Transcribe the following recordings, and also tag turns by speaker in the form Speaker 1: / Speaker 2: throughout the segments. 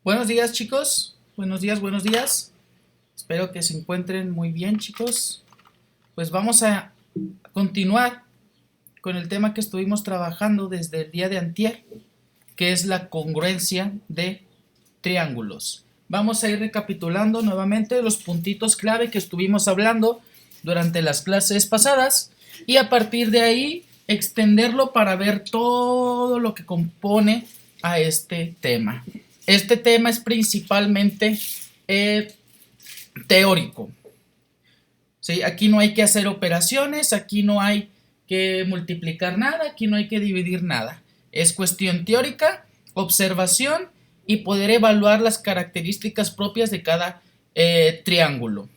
Speaker 1: Buenos días, chicos. Buenos días, buenos días. Espero que se encuentren muy bien, chicos. Pues vamos a continuar con el tema que estuvimos trabajando desde el día de antier, que es la congruencia de triángulos. Vamos a ir recapitulando nuevamente los puntitos clave que estuvimos hablando durante las clases pasadas y a partir de ahí extenderlo para ver todo lo que compone a este tema. Este tema es principalmente teórico. ¿Sí? Aquí no hay que hacer operaciones, aquí no hay que multiplicar nada, aquí no hay que dividir nada. Es cuestión teórica, observación y poder evaluar las características propias de cada triángulo.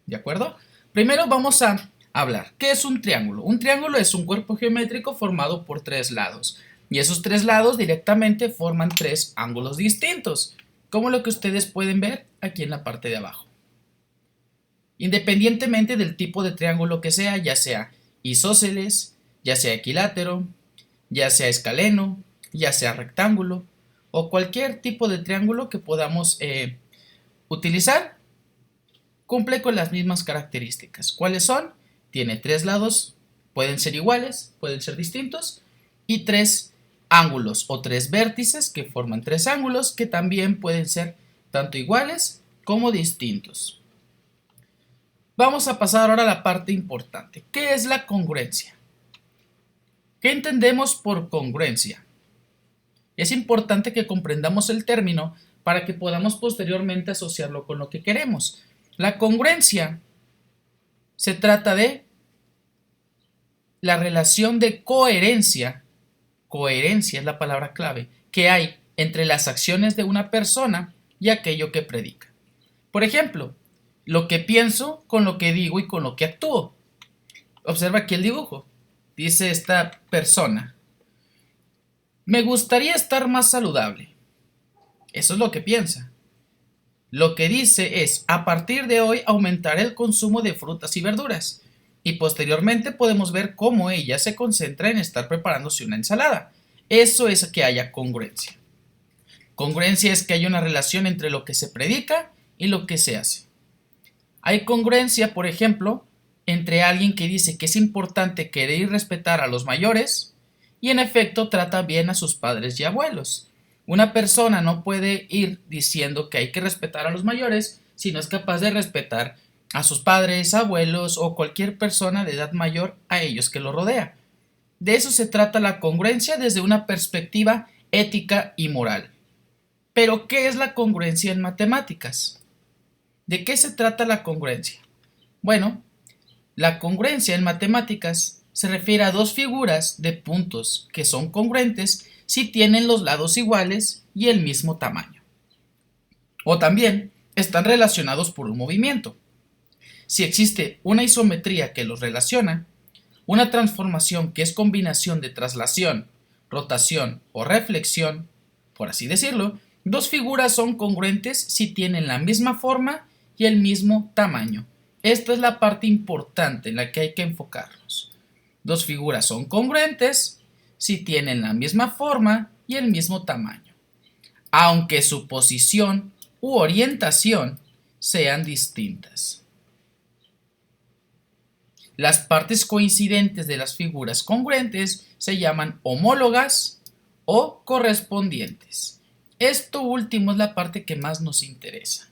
Speaker 1: ¿De acuerdo? Primero vamos a hablar. ¿Qué es un triángulo? Un triángulo es un cuerpo geométrico formado por tres lados. Y esos tres lados directamente forman tres ángulos distintos, como lo que ustedes pueden ver aquí en la parte de abajo. Independientemente del tipo de triángulo que sea, ya sea isósceles, ya sea equilátero, ya sea escaleno, ya sea rectángulo, o cualquier tipo de triángulo que podamos utilizar, cumple con las mismas características. ¿Cuáles son? Tiene tres lados, pueden ser iguales, pueden ser distintos, y tres ángulos o tres vértices que forman tres ángulos que también pueden ser tanto iguales como distintos. Vamos a pasar ahora a la parte importante. ¿Qué es la congruencia? ¿Qué entendemos por congruencia? Es importante que comprendamos el término para que podamos posteriormente asociarlo con lo que queremos. La congruencia se trata de la relación de coherencia es la palabra clave, que hay entre las acciones de una persona y aquello que predica. Por ejemplo, lo que pienso con lo que digo y con lo que actúo. Observa aquí el dibujo. Dice esta persona: me gustaría estar más saludable. Eso es lo que piensa. Lo que dice es: a partir de hoy aumentaré el consumo de frutas y verduras. Y posteriormente podemos ver cómo ella se concentra en estar preparándose una ensalada. Eso es que haya congruencia. Congruencia es que haya una relación entre lo que se predica y lo que se hace. Hay congruencia, por ejemplo, entre alguien que dice que es importante querer y respetar a los mayores y en efecto trata bien a sus padres y abuelos. Una persona no puede ir diciendo que hay que respetar a los mayores si no es capaz de respetar a sus padres, abuelos o cualquier persona de edad mayor a ellos que lo rodea. De eso se trata la congruencia desde una perspectiva ética y moral. Pero, ¿qué es la congruencia en matemáticas? ¿De qué se trata la congruencia? Bueno, la congruencia en matemáticas se refiere a dos figuras de puntos que son congruentes si tienen los lados iguales y el mismo tamaño. O también están relacionados por un movimiento. Si existe una isometría que los relaciona, una transformación que es combinación de traslación, rotación o reflexión, por así decirlo, dos figuras son congruentes si tienen la misma forma y el mismo tamaño. Esta es la parte importante en la que hay que enfocarnos. Dos figuras son congruentes si tienen la misma forma y el mismo tamaño, aunque su posición u orientación sean distintas. Las partes coincidentes de las figuras congruentes se llaman homólogas o correspondientes. Esto último es la parte que más nos interesa.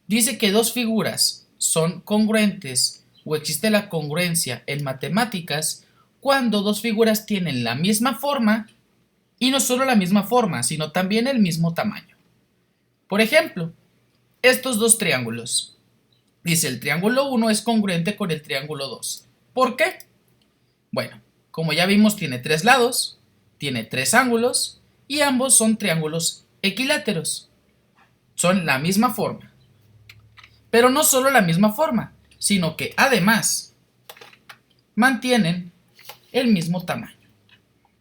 Speaker 1: Dice que dos figuras son congruentes o existe la congruencia en matemáticas cuando dos figuras tienen la misma forma y no solo la misma forma, sino también el mismo tamaño. Por ejemplo, estos dos triángulos. Dice, el triángulo 1 es congruente con el triángulo 2. ¿Por qué? Bueno, como ya vimos, tiene tres lados, tiene tres ángulos y ambos son triángulos equiláteros. Son la misma forma. Pero no solo la misma forma, sino que además mantienen el mismo tamaño.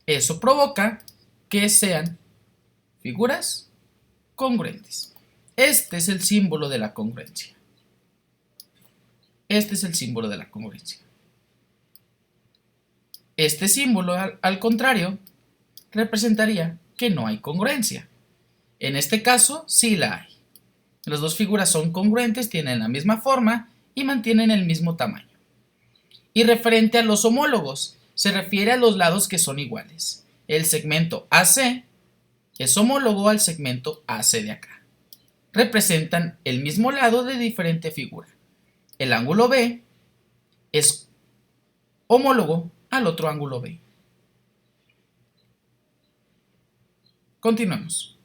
Speaker 1: Eso provoca que sean figuras congruentes. Este es el símbolo de la congruencia. Este es el símbolo de la congruencia. Este símbolo, al contrario, representaría que no hay congruencia. En este caso, sí la hay. Las dos figuras son congruentes, tienen la misma forma y mantienen el mismo tamaño. Y referente a los homólogos, se refiere a los lados que son iguales. El segmento AC es homólogo al segmento AC de acá. Representan el mismo lado de diferente figura. El ángulo B es homólogo al otro ángulo B. Continuemos.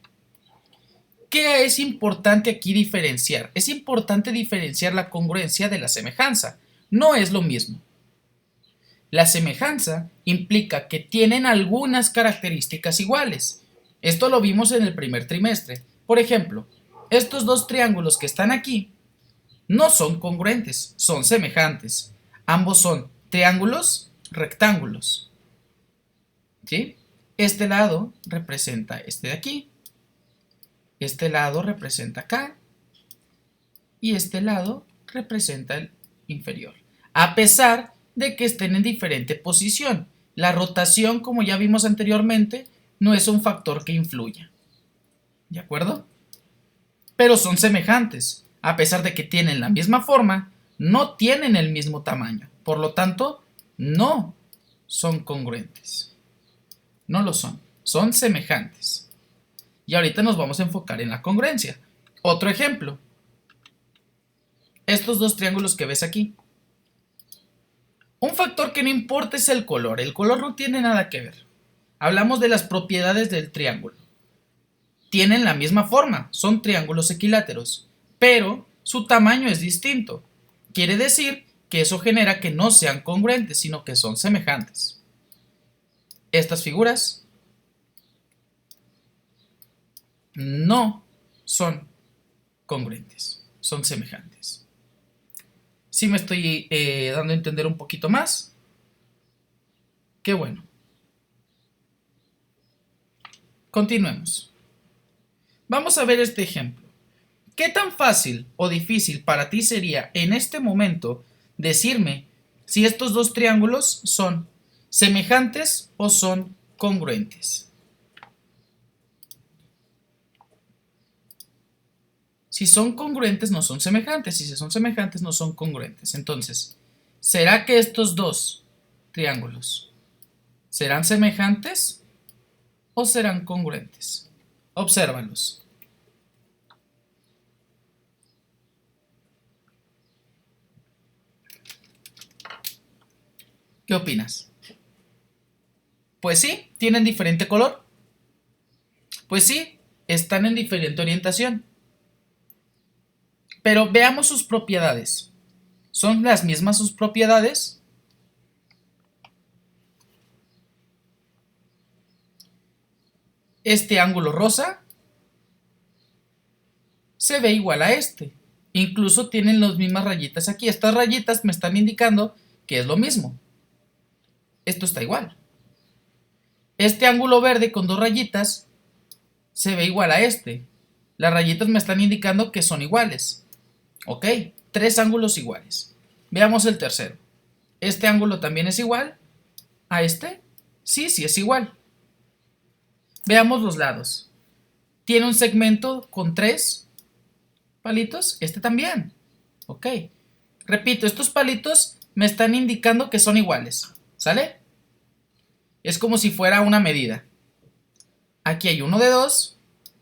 Speaker 1: ¿Qué es importante aquí diferenciar? Es importante diferenciar la congruencia de la semejanza. No es lo mismo. La semejanza implica que tienen algunas características iguales. Esto lo vimos en el primer trimestre. Por ejemplo, estos dos triángulos que están aquí no son congruentes, son semejantes. Ambos son triángulos rectángulos. ¿Sí? Este lado representa este de aquí. Este lado representa acá. Y este lado representa el inferior. A pesar de que estén en diferente posición. La rotación, como ya vimos anteriormente, no es un factor que influya. ¿De acuerdo? Pero son semejantes. A pesar de que tienen la misma forma, no tienen el mismo tamaño. Por lo tanto, no son congruentes. No lo son. Son semejantes. Y ahorita nos vamos a enfocar en la congruencia. Otro ejemplo. Estos dos triángulos que ves aquí. Un factor que no importa es el color. El color no tiene nada que ver. Hablamos de las propiedades del triángulo. Tienen la misma forma, son triángulos equiláteros, pero su tamaño es distinto. Quiere decir que eso genera que no sean congruentes, sino que son semejantes. Estas figuras no son congruentes, son semejantes. ¿Sí me estoy dando a entender un poquito más? Qué bueno. Continuemos. Vamos a ver este ejemplo. ¿Qué tan fácil o difícil para ti sería en este momento decirme si estos dos triángulos son semejantes o son congruentes? Si son congruentes no son semejantes, y si son semejantes no son congruentes. Entonces, ¿será que estos dos triángulos serán semejantes o serán congruentes? Obsérvalos. ¿Qué opinas? Pues sí, tienen diferente color. Pues sí, están en diferente orientación. Pero veamos sus propiedades. ¿Son las mismas sus propiedades? Este ángulo rosa se ve igual a este. Incluso tienen las mismas rayitas aquí. Estas rayitas me están indicando que es lo mismo. Esto está igual. Este ángulo verde con dos rayitas se ve igual a este. Las rayitas me están indicando que son iguales. Ok, tres ángulos iguales. Veamos el tercero. ¿Este ángulo también es igual a este? Sí, sí es igual. Veamos los lados. Tiene un segmento con tres palitos. Este también. Ok. Repito, estos palitos me están indicando que son iguales. ¿Sale? Es como si fuera una medida. Aquí hay uno de 2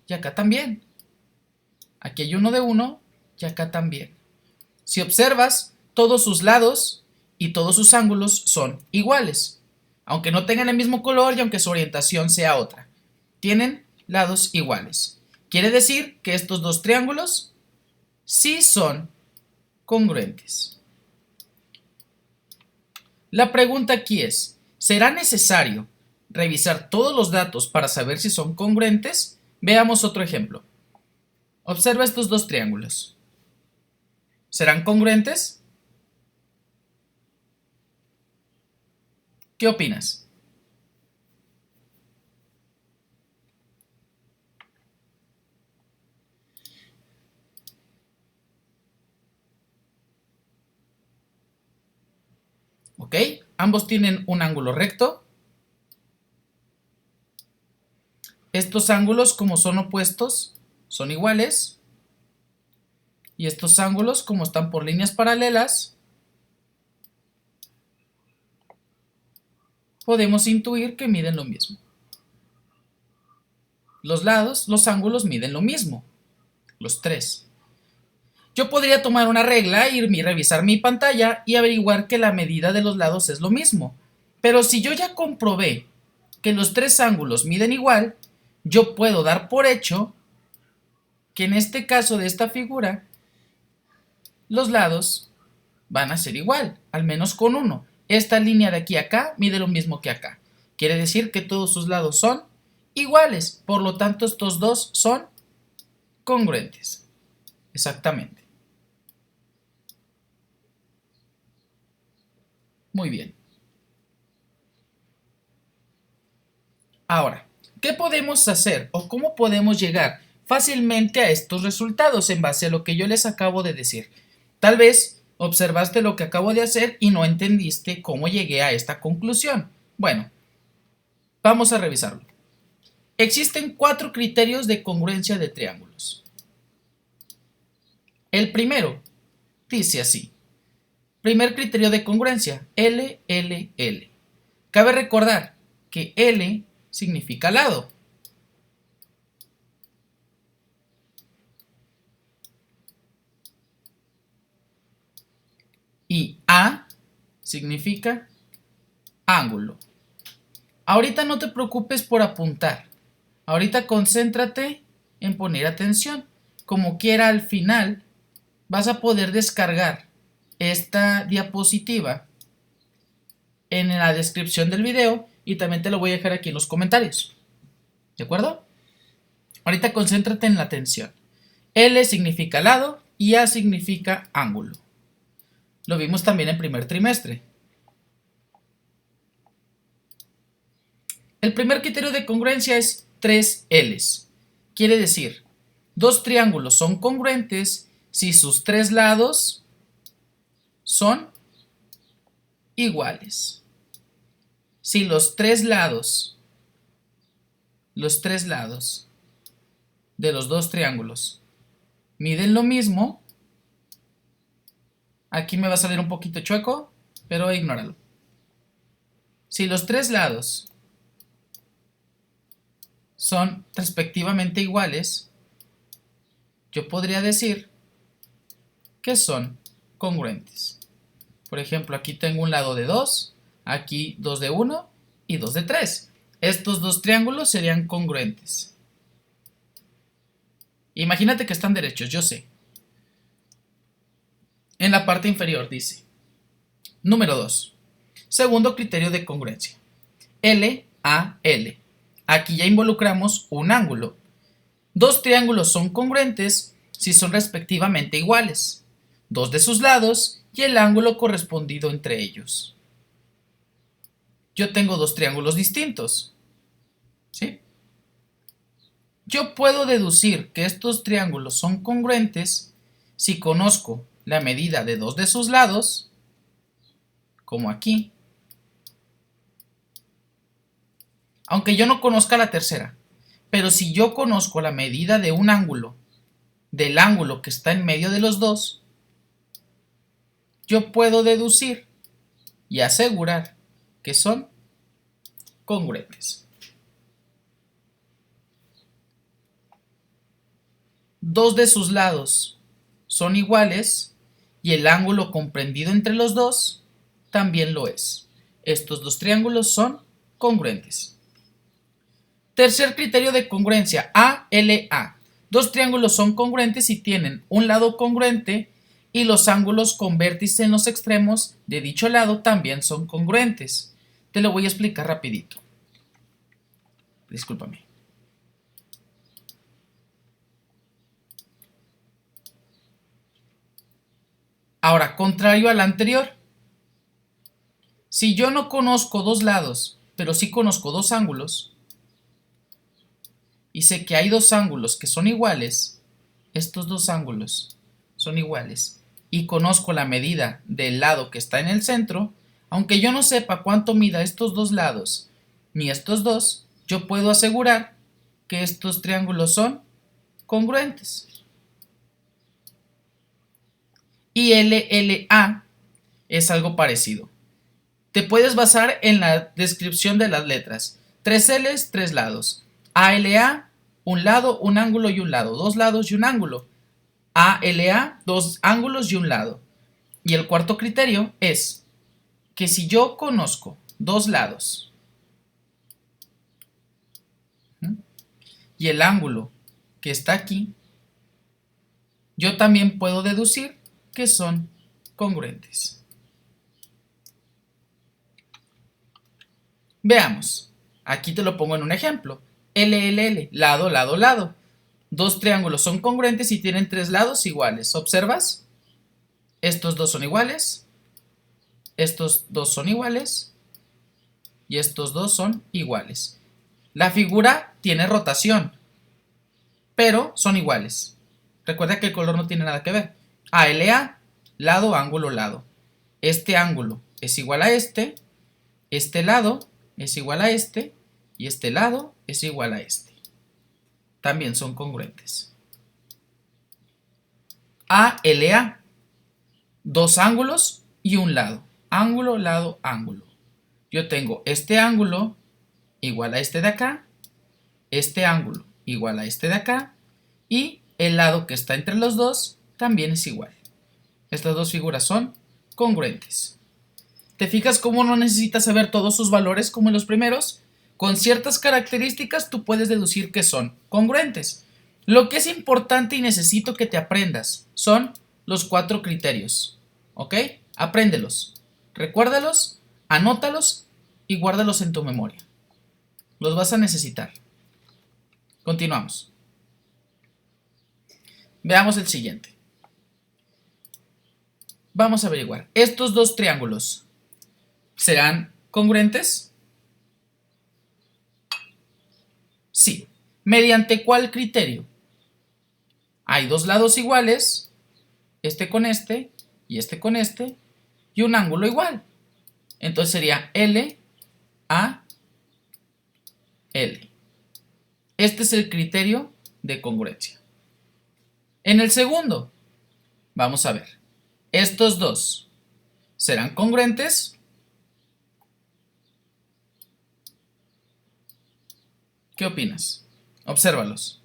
Speaker 1: y acá también. Aquí hay uno de 1 y acá también. Si observas, todos sus lados y todos sus ángulos son iguales, aunque no tengan el mismo color y aunque su orientación sea otra. Tienen lados iguales. Quiere decir que estos dos triángulos sí son congruentes. La pregunta aquí es, ¿será necesario revisar todos los datos para saber si son congruentes? Veamos otro ejemplo. Observa estos dos triángulos. ¿Serán congruentes? ¿Qué opinas? ¿Ok? Ambos tienen un ángulo recto. Estos ángulos, como son opuestos, son iguales. Y estos ángulos, como están por líneas paralelas, podemos intuir que miden lo mismo. Los lados, los ángulos miden lo mismo, los tres. Yo podría tomar una regla y revisar mi pantalla y averiguar que la medida de los lados es lo mismo. Pero si yo ya comprobé que los tres ángulos miden igual, yo puedo dar por hecho que en este caso de esta figura, los lados van a ser igual, al menos con uno. Esta línea de aquí a acá mide lo mismo que acá. Quiere decir que todos sus lados son iguales, por lo tanto estos dos son congruentes. Exactamente. Muy bien. Ahora, ¿qué podemos hacer o cómo podemos llegar fácilmente a estos resultados en base a lo que yo les acabo de decir? Tal vez observaste lo que acabo de hacer y no entendiste cómo llegué a esta conclusión. Bueno, vamos a revisarlo. Existen 4 criterios de congruencia de triángulos. El primero dice así. Primer criterio de congruencia, L, L, L. Cabe recordar que L significa lado. Y A significa ángulo. Ahorita no te preocupes por apuntar. Ahorita concéntrate en poner atención. Como quiera, al final vas a poder descargar esta diapositiva en la descripción del video y también te lo voy a dejar aquí en los comentarios. ¿De acuerdo? Ahorita concéntrate en la atención. L significa lado y A significa ángulo. Lo vimos también en primer trimestre. El primer criterio de congruencia es 3 L's. Quiere decir, dos triángulos son congruentes si sus tres lados son iguales. Si los tres lados de los dos triángulos miden lo mismo, aquí me va a salir un poquito chueco, pero ignóralo. Si los tres lados son respectivamente iguales, yo podría decir que son congruentes. Por ejemplo, aquí tengo un lado de 2, aquí 2 de 1 y 2 de 3. Estos dos triángulos serían congruentes. Imagínate que están derechos, yo sé. En la parte inferior dice, número 2, segundo criterio de congruencia, L, A, L. Aquí ya involucramos un ángulo. Dos triángulos son congruentes si son respectivamente iguales, dos de sus lados y el ángulo correspondido entre ellos. Yo tengo dos triángulos distintos, ¿sí? Yo puedo deducir que estos triángulos son congruentes si conozco la medida de dos de sus lados, como aquí, aunque yo no conozca la tercera, pero si yo conozco la medida de un ángulo, del ángulo que está en medio de los dos, yo puedo deducir y asegurar que son congruentes. Dos de sus lados son iguales y el ángulo comprendido entre los dos también lo es. Estos dos triángulos son congruentes. Tercer criterio de congruencia, ALA. Dos triángulos son congruentes si tienen un lado congruente y los ángulos con vértice en los extremos de dicho lado también son congruentes. Te lo voy a explicar rapidito. Discúlpame. Ahora, contrario al anterior. Si yo no conozco dos lados, pero sí conozco dos ángulos, y sé que hay dos ángulos que son iguales, estos dos ángulos son iguales, y conozco la medida del lado que está en el centro, aunque yo no sepa cuánto mida estos dos lados, ni estos dos, yo puedo asegurar que estos triángulos son congruentes. Y LLA es algo parecido. Te puedes basar en la descripción de las letras. 3 L's, 3 lados. ALA, un lado, un ángulo y un lado. 2 lados y un ángulo. ALA, 2 ángulos y un lado. Y el cuarto criterio es que si yo conozco 2 lados y el ángulo que está aquí, yo también puedo deducir que son congruentes. Veamos, aquí te lo pongo en un ejemplo. LLL, lado, lado, lado. 2 triángulos son congruentes y tienen 3 lados iguales. ¿Observas? Estos dos son iguales, estos dos son iguales y estos dos son iguales. La figura tiene rotación, pero son iguales. Recuerda que el color no tiene nada que ver. ALA, lado, ángulo, lado. Este ángulo es igual a este lado es igual a este y este lado es igual a este. También son congruentes. ALA, 2 ángulos y un lado. Ángulo, lado, ángulo. Yo tengo este ángulo igual a este de acá, este ángulo igual a este de acá y el lado que está entre los dos también es igual. Estas dos figuras son congruentes. ¿Te fijas cómo no necesitas saber todos sus valores como en los primeros? Con ciertas características tú puedes deducir que son congruentes. Lo que es importante y necesito que te aprendas son los 4 criterios. ¿Ok? Apréndelos, recuérdalos, anótalos y guárdalos en tu memoria. Los vas a necesitar. Continuamos. Veamos el siguiente. Vamos a averiguar. ¿Estos dos triángulos serán congruentes? Sí. ¿Mediante cuál criterio? Hay 2 lados iguales, este con este y este con este, y un ángulo igual. Entonces sería L, A, L. Este es el criterio de congruencia. En el segundo, vamos a ver. ¿Estos dos serán congruentes? ¿Qué opinas? Obsérvalos.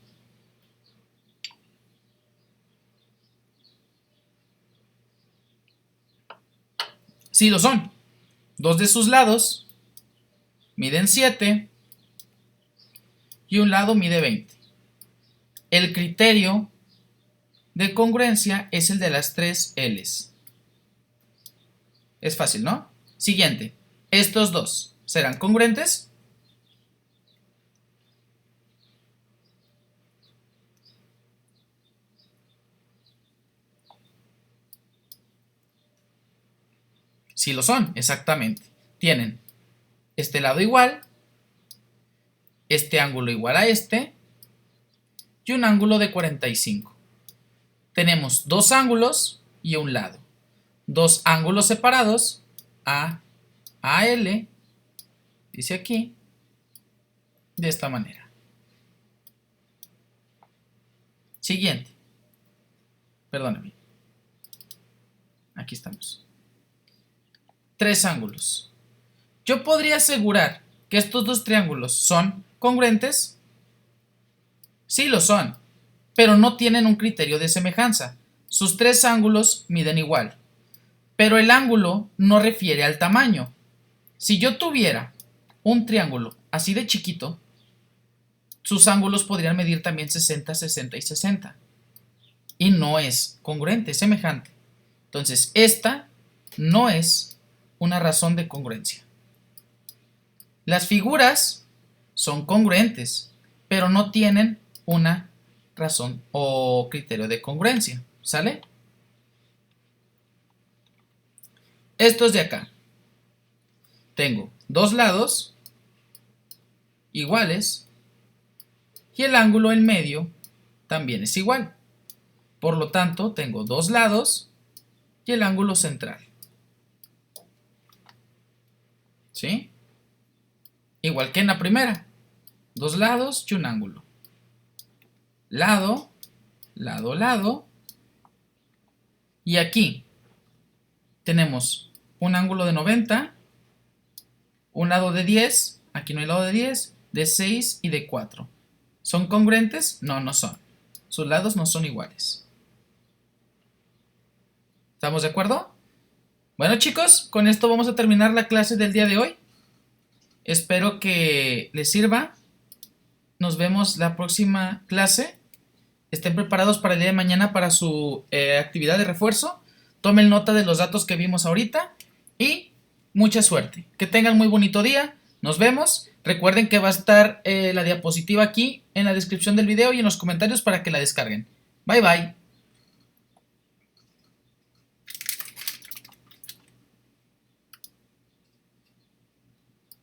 Speaker 1: Sí lo son. 2 de sus lados miden 7 y un lado mide 20. El criterio de congruencia es el de las 3 L's. Es fácil, ¿no? Siguiente. ¿Estos dos serán congruentes? Sí lo son, exactamente. Tienen este lado igual, este ángulo igual a este y un ángulo de 45. Tenemos 2 ángulos y un lado. 2 ángulos separados, AL, dice aquí, de esta manera. Siguiente. Perdóname. Aquí estamos. 3 ángulos. Yo podría asegurar que estos 2 triángulos son congruentes. Sí lo son, pero no tienen un criterio de semejanza. Sus 3 ángulos miden igual, pero el ángulo no refiere al tamaño. Si yo tuviera un triángulo así de chiquito, sus ángulos podrían medir también 60, 60 y 60. Y no es congruente, es semejante. Entonces, esta no es una razón de congruencia. Las figuras son congruentes, pero no tienen una razón o criterio de congruencia. ¿Sale? Estos de acá. Tengo 2 lados iguales y el ángulo en medio también es igual. Por lo tanto, tengo 2 lados y el ángulo central. ¿Sí? Igual que en la primera. 2 lados y un ángulo. lado, lado, lado. Y aquí tenemos un ángulo de 90, un lado de 10, aquí no hay lado de 10, de 6 y de 4. ¿Son congruentes? No, no son. Sus lados no son iguales. ¿Estamos de acuerdo? Bueno, chicos, con esto vamos a terminar la clase del día de hoy. Espero que les sirva. Nos vemos la próxima clase. Estén preparados para el día de mañana para su actividad de refuerzo. Tomen nota de los datos que vimos ahorita y mucha suerte. Que tengan muy bonito día. Nos vemos. Recuerden que va a estar la diapositiva aquí en la descripción del video y en los comentarios para que la descarguen. Bye bye.